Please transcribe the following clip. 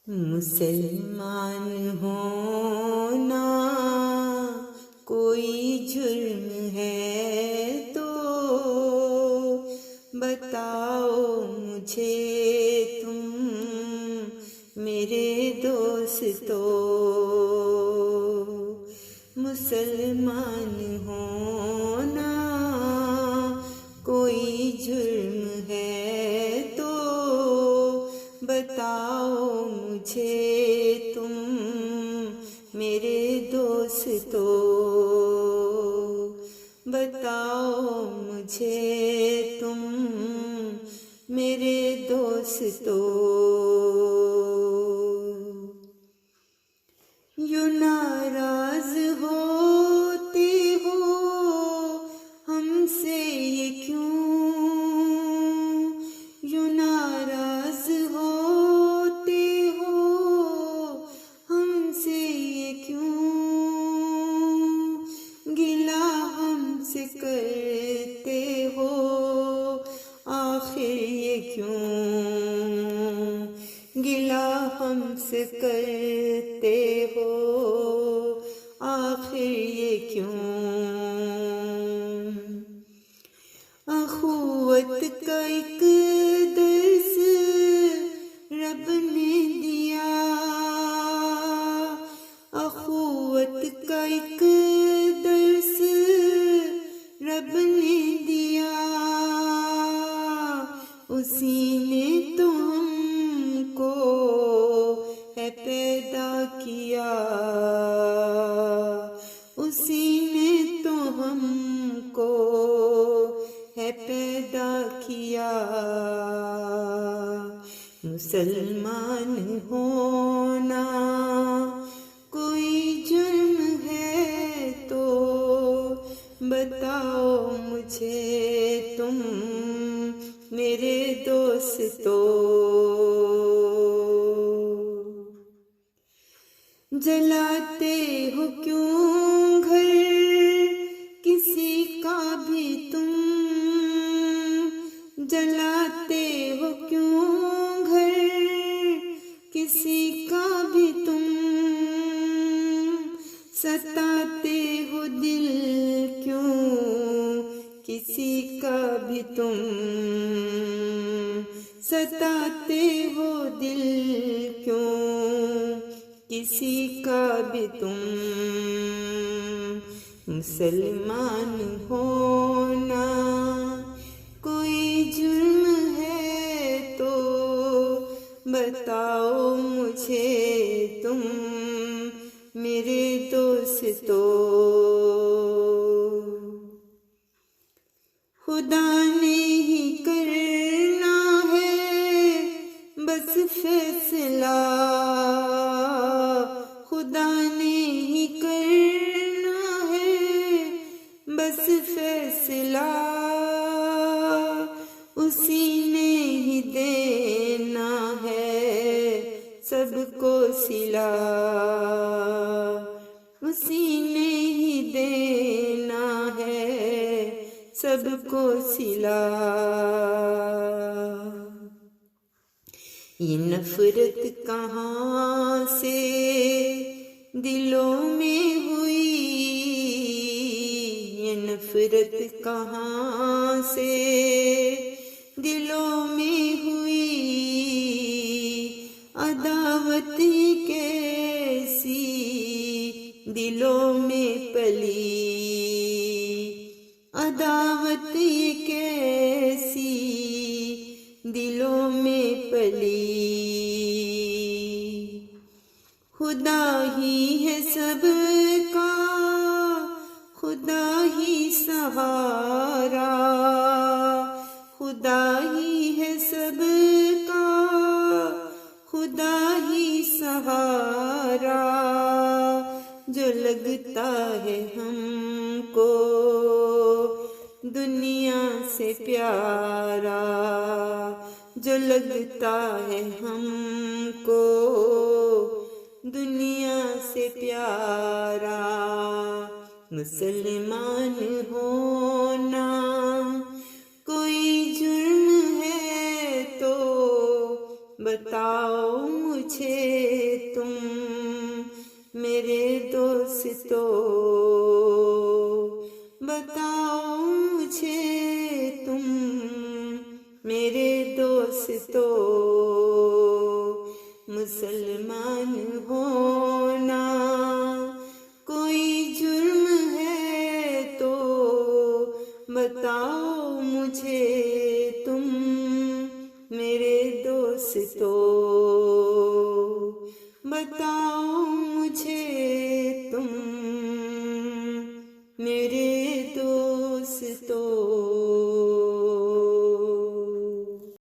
مسلمان ہونا کوئی جرم ہے تو بتاؤ مجھے تم میرے دوستو۔ مسلمان ہونا کوئی جرم ہے تو بتاؤ مجھے تم میرے دوستو، بتاؤ مجھے تم میرے دوستو۔ یوں ناراض ہوتے ہو ہم سے یہ کیوں، یوں ناراض ہوتے ہو ہم سے یہ کیوں، گلہ ہم سے کرتے ہو آخر یہ کیوں، گلہ ہم سے کرتے ہو آخر یہ کیوں۔ اخوت کا ایک درس رب نے دیا، اخوت کا ایک درس رب نے دیا، اسی نے تو ہم کو ہے پیدا کیا، اسی نے تو ہم کو ہے پیدا کیا۔ مسلمان ہونا کوئی جرم ہے تو بتاؤ مجھے تم میرے دوستو۔ جلاتے ہو کیوں گھر کسی کا بھی تم، جلاتے ہو کیوں گھر کسی کا بھی تم، ستاتے ہو دل کیوں کسی کا بھی تم، ستاتے ہو دل کیوں کسی کا بھی تم۔ مسلمان ہونا کوئی جرم ہے تو بتاؤ مجھے تم میرے دوستو۔ خدا نے ہی کرنا ہے بس فیصلہ، خدا نے ہی کرنا ہے بس فیصلہ، اسی نے ہی دینا ہے سب کو صلہ، اسی نے ہی دینا ہے سب کو صلہ۔ یہ نفرت کہاں سے دلوں میں ہوئی، یہ نفرت کہاں سے دلوں میں ہوئی، عداوت کیسی دلوں میں پلی، عداوت کیسی دلوں میں پلی۔ خدا ہی ہے سب کا، خدا ہی سہارا، خدا ہی ہے سب کا، خدا ہی سہارا، جو لگتا ہے ہم کو دنیا سے پیارا، جو لگتا ہے ہم کو دنیا سے پیارا۔ مسلمان ہونا کوئی جرم ہے تو بتاؤ مجھے دوستو مسلمان ہونا کوئی جرم ہے تو بتاؤ مجھے تم میرے دوستو، بتاؤ مجھے